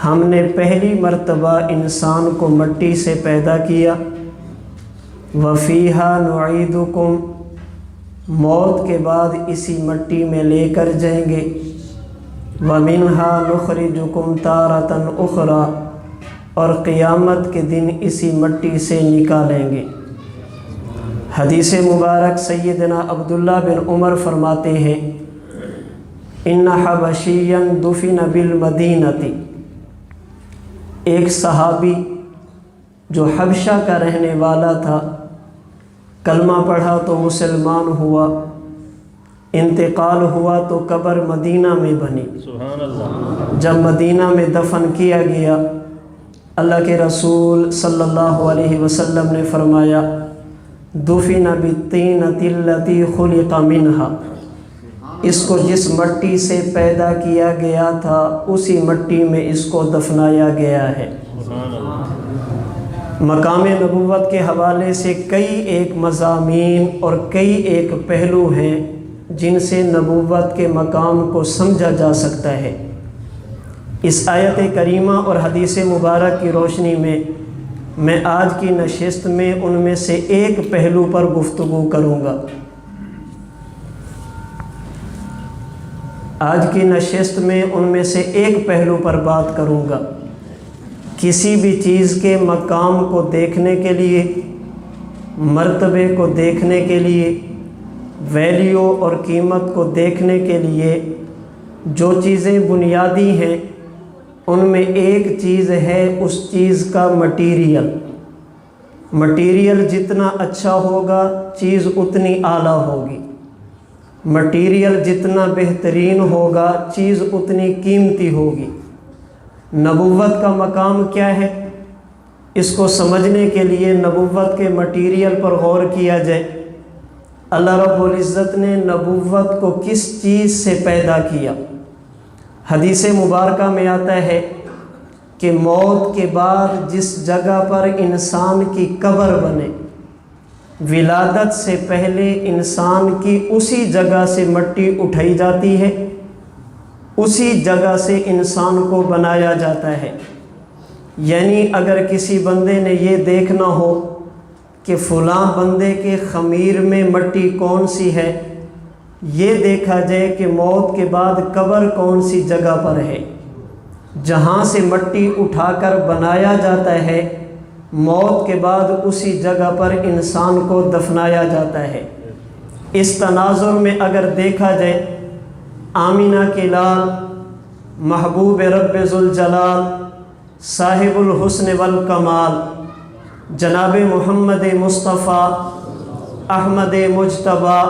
ہم نے پہلی مرتبہ انسان کو مٹی سے پیدا کیا، وفیہا نعیدکم، موت کے بعد اسی مٹی میں لے کر جائیں گے، ومنہا نخرجکم تارۃ اخری، اور قیامت کے دن اسی مٹی سے نکالیں گے۔ حدیث مبارک سیدنا عبداللہ بن عمر فرماتے ہیں، ان حبشیا دفن بالمدینۃ، ایک صحابی جو حبشہ کا رہنے والا تھا، کلمہ پڑھا تو مسلمان ہوا، انتقال ہوا تو قبر مدینہ میں بنی۔ سبحان اللہ۔ جب مدینہ میں دفن کیا گیا، اللہ کے رسول صلی اللہ علیہ وسلم نے فرمایا، دفن بالطینۃ التی خلق منہا، اس کو جس مٹی سے پیدا کیا گیا تھا اسی مٹی میں اس کو دفنایا گیا ہے۔ مقام نبوت کے حوالے سے کئی ایک مضامین اور کئی ایک پہلو ہیں جن سے نبوت کے مقام کو سمجھا جا سکتا ہے۔ اس آیت کریمہ اور حدیث مبارک کی روشنی میں آج کی نشست میں ان میں سے ایک پہلو پر گفتگو کروں گا۔ آج کی نشست میں ان میں سے ایک پہلو پر بات کروں گا۔ کسی بھی چیز کے مقام کو دیکھنے کے لیے، مرتبے کو دیکھنے کے لیے، ویلیو اور قیمت کو دیکھنے کے لیے جو چیزیں بنیادی ہیں ان میں ایک چیز ہے اس چیز کا مٹیریل۔ مٹیریل جتنا اچھا ہوگا چیز اتنی اعلیٰ ہوگی، مٹیریل جتنا بہترین ہوگا چیز اتنی قیمتی ہوگی۔ نبوت کا مقام کیا ہے، اس کو سمجھنے کے لیے نبوت کے مٹیریل پر غور کیا جائے۔ اللہ رب العزت نے نبوت کو کس چیز سے پیدا کیا؟ حدیث مبارکہ میں آتا ہے کہ موت کے بعد جس جگہ پر انسان کی قبر بنے، ولادت سے پہلے انسان کی اسی جگہ سے مٹی اٹھائی جاتی ہے، اسی جگہ سے انسان کو بنایا جاتا ہے۔ یعنی اگر کسی بندے نے یہ دیکھنا ہو کہ فلاں بندے کے خمیر میں مٹی کون سی ہے، یہ دیکھا جائے کہ موت کے بعد قبر کون سی جگہ پر ہے، جہاں سے مٹی اٹھا کر بنایا جاتا ہے، موت کے بعد اسی جگہ پر انسان کو دفنایا جاتا ہے۔ اس تناظر میں اگر دیکھا جائے، آمینہ کے لال، محبوب رب ذوالجلال، صاحب الحسن والکمال، جناب محمد مصطفیٰ، احمد مجتبیٰ،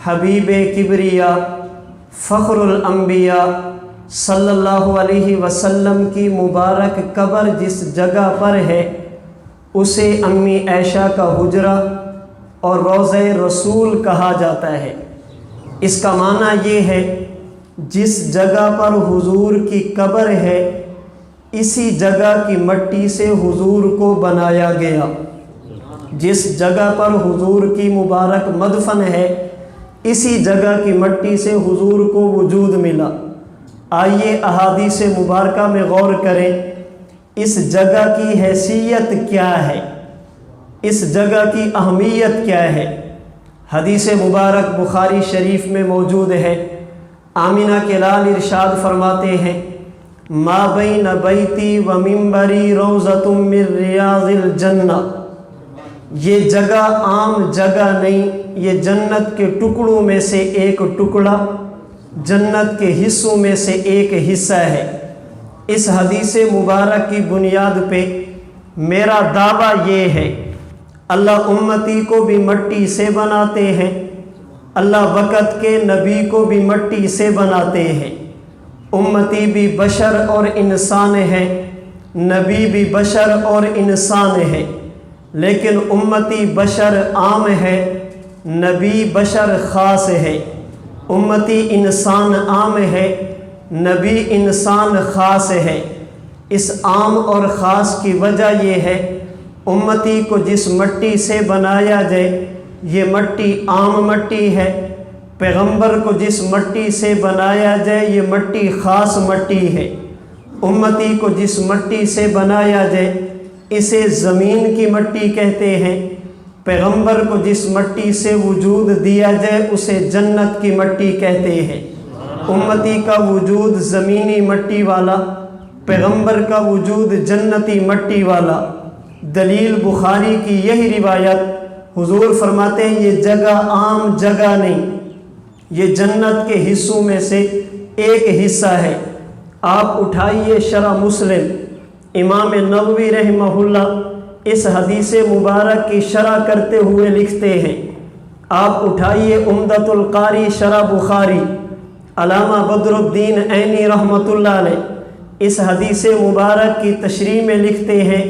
حبیب کبریا، فخر الانبیاء صلی اللہ علیہ وسلم کی مبارک قبر جس جگہ پر ہے اسے امی عائشہ کا حجرہ اور روضہ رسول کہا جاتا ہے۔ اس کا معنی یہ ہے جس جگہ پر حضور کی قبر ہے اسی جگہ کی مٹی سے حضور کو بنایا گیا، جس جگہ پر حضور کی مبارک مدفن ہے اسی جگہ کی مٹی سے حضور کو وجود ملا۔ آئیے احادیث مبارکہ میں غور کریں، اس جگہ کی حیثیت کیا ہے، اس جگہ کی اہمیت کیا ہے۔ حدیث مبارک بخاری شریف میں موجود ہے، آمینہ کے لال ارشاد فرماتے ہیں، ما بین بیتی و منبری روضۃ من ریاض الجنہ، یہ جگہ عام جگہ نہیں، یہ جنت کے ٹکڑوں میں سے ایک ٹکڑا، جنت کے حصوں میں سے ایک حصہ ہے۔ اس حدیث مبارک کی بنیاد پہ میرا دعویٰ یہ ہے، اللہ امتی کو بھی مٹی سے بناتے ہیں، اللہ وقت کے نبی کو بھی مٹی سے بناتے ہیں۔ امتی بھی بشر اور انسان ہے، نبی بھی بشر اور انسان ہے، لیکن امتی بشر عام ہے، نبی بشر خاص ہے۔ امتی انسان عام ہے، نبی انسان خاص ہے۔ اس عام اور خاص کی وجہ یہ ہے، امتی کو جس مٹی سے بنایا جائے یہ مٹی عام مٹی ہے، پیغمبر کو جس مٹی سے بنایا جائے یہ مٹی خاص مٹی ہے۔ امتی کو جس مٹی سے بنایا جائے اسے زمین کی مٹی کہتے ہیں، پیغمبر کو جس مٹی سے وجود دیا جائے اسے جنت کی مٹی کہتے ہیں۔ امتی کا وجود زمینی مٹی والا، پیغمبر کا وجود جنتی مٹی والا۔ دلیل بخاری کی یہی روایت، حضور فرماتے ہیں یہ جگہ عام جگہ نہیں، یہ جنت کے حصوں میں سے ایک حصہ ہے۔ آپ اٹھائیے شرح مسلم، امام نووی رحمہ اللہ اس حدیث مبارک کی شرح کرتے ہوئے لکھتے ہیں، آپ اٹھائیے عمدۃ القاری شرح بخاری، علامہ بدر الدین عینی رحمۃ اللہ علیہ اس حدیث مبارک کی تشریح میں لکھتے ہیں،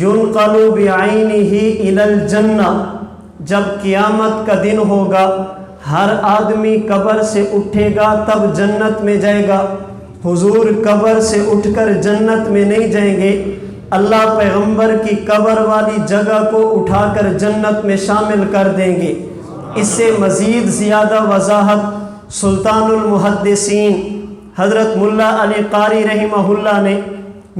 ينقل بعینہ الی الجنہ، جب قیامت کا دن ہوگا ہر آدمی قبر سے اٹھے گا تب جنت میں جائے گا۔ حضور قبر سے اٹھ کر جنت میں نہیں جائیں گے، اللہ پیغمبر کی قبر والی جگہ کو اٹھا کر جنت میں شامل کر دیں گے۔ اس سے مزید زیادہ وضاحت سلطان المحدثین حضرت ملا علی قاری رحمہ اللہ نے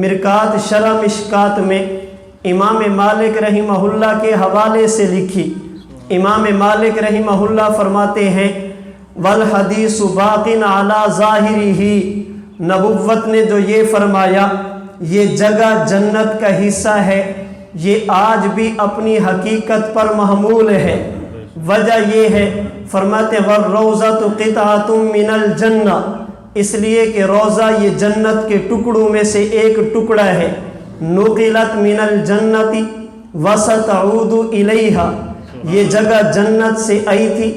مرکات شرح مشکات میں امام مالک رحمہ اللہ کے حوالے سے لکھی۔ امام مالک رحمہ اللہ فرماتے ہیں، والحدیث باق علی ظاہرہ، نبوت نے جو یہ فرمایا یہ جگہ جنت کا حصہ ہے یہ آج بھی اپنی حقیقت پر محمول ہے۔ وجہ یہ ہے، فرماتے والروضۃ قطعۃ من الجنہ، اس لیے کہ روضہ یہ جنت کے ٹکڑوں میں سے ایک ٹکڑا ہے، نقلت من الجنۃ وستعود الیہا، یہ جگہ جنت سے آئی تھی،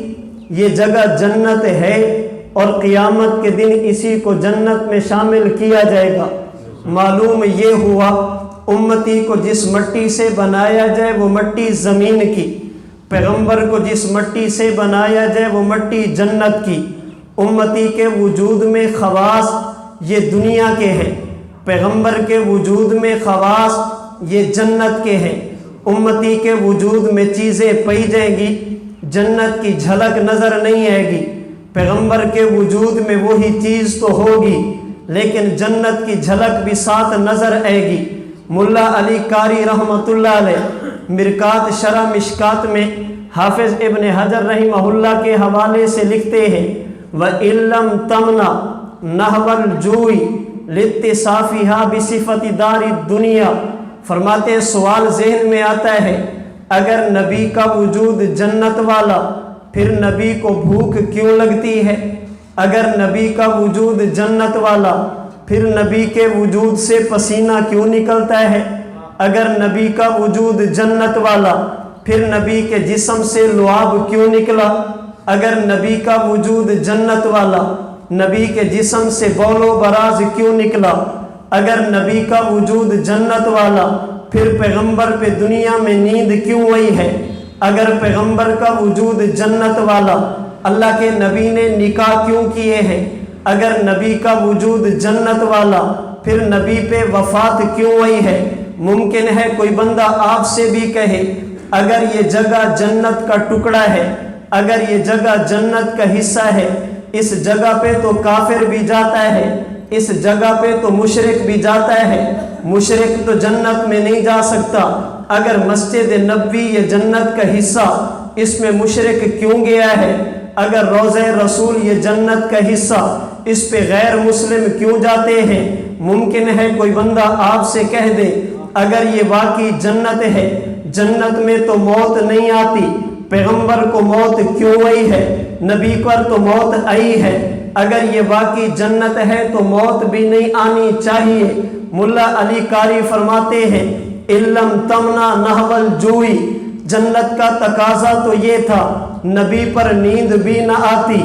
یہ جگہ جنت ہے اور قیامت کے دن اسی کو جنت میں شامل کیا جائے گا۔ معلوم یہ ہوا امتی کو جس مٹی سے بنایا جائے وہ مٹی زمین کی، پیغمبر کو جس مٹی سے بنایا جائے وہ مٹی جنت کی۔ امتی کے وجود میں خواص یہ دنیا کے ہیں، پیغمبر کے وجود میں خواص یہ جنت کے ہیں۔ امتی کے وجود میں چیزیں پائی جائیں گی، جنت کی جھلک نظر نہیں آئے گی، پیغمبر کے وجود میں وہی چیز تو ہوگی لیکن جنت کی جھلک بھی ساتھ نظر آئے گی۔ ملا علی قاری رحمۃ اللہ علیہ مرکات شرح مشکات میں حافظ ابن حجر رحمہ اللہ کے حوالے سے لکھتے ہیں، وَإِن لَّمْ تَمْنَ نَحْوَ الْجُوعِ لِاتصَّافِهَا بِصِفَةِ دَارِ الدُّنْيَا، فرماتے ہیں سوال ذہن میں آتا ہے، اگر نبی کا وجود جنت والا پھر نبی کو بھوک کیوں لگتی ہے؟ اگر نبی کا وجود جنت والا پھر نبی کے وجود سے پسینہ کیوں نکلتا ہے؟ اگر نبی کا وجود جنت والا پھر نبی کے جسم سے لعاب کیوں نکلا؟ اگر نبی کا وجود جنت والا نبی کے جسم سے بول و براز کیوں نکلا؟ اگر نبی کا وجود جنت والا پھر پیغمبر پہ دنیا میں نیند کیوں آئی ہے؟ اگر پیغمبر کا وجود جنت والا اللہ کے نبی نے نکاح کیوں کیے ہیں؟ اگر نبی کا وجود جنت والا پھر نبی پہ وفات کیوں آئی ہے؟ ممکن ہے کوئی بندہ آپ سے بھی کہے اگر یہ جگہ جنت کا ٹکڑا ہے، اگر یہ جگہ جنت کا حصہ ہے، اس جگہ پہ تو کافر بھی جاتا ہے، اس جگہ پہ تو مشرک بھی جاتا ہے، مشرک تو جنت میں نہیں جا سکتا۔ اگر مسجد نبوی یہ جنت کا حصہ، اس میں مشرک کیوں گیا ہے؟ اگر روضہ رسول یہ جنت کا حصہ، اس پہ غیر مسلم کیوں جاتے ہیں؟ ممکن ہے کوئی بندہ آپ سے کہہ دے اگر یہ واقعی جنت ہے، جنت میں تو موت نہیں آتی، پیغمبر کو موت کیوں آئی ہے؟ نبی پر تو موت آئی ہے، اگر یہ واقعی جنت ہے تو موت بھی نہیں آنی چاہیے۔ ملا علی قاری فرماتے ہیں علم تمنا نحو الجوع، جنت کا تقاضا تو یہ تھا نبی پر نیند بھی نہ آتی،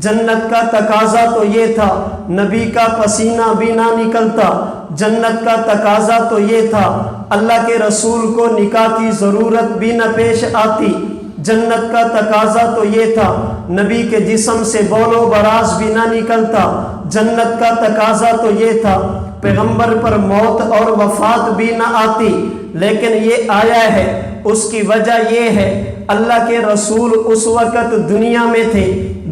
جنت کا تقاضا تو یہ تھا نبی کا پسینہ بھی نہ نکلتا، جنت کا تقاضا تو یہ تھا اللہ کے رسول کو نکاح کی ضرورت بھی نہ پیش آتی، جنت کا تقاضا تو یہ تھا نبی کے جسم سے بول و براز بھی نہ نکلتا، جنت کا تقاضا تو یہ تھا پیغمبر پر موت اور وفات بھی نہ آتی، لیکن یہ آیا ہے۔ اس کی وجہ یہ ہے اللہ کے رسول اس وقت دنیا میں تھے،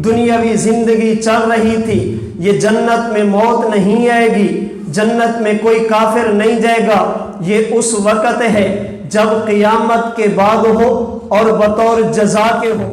دنیاوی زندگی چل رہی تھی، یہ جنت میں موت نہیں آئے گی، جنت میں کوئی کافر نہیں جائے گا، یہ اس وقت ہے جب قیامت کے بعد ہو اور بطور جزا کے ہو۔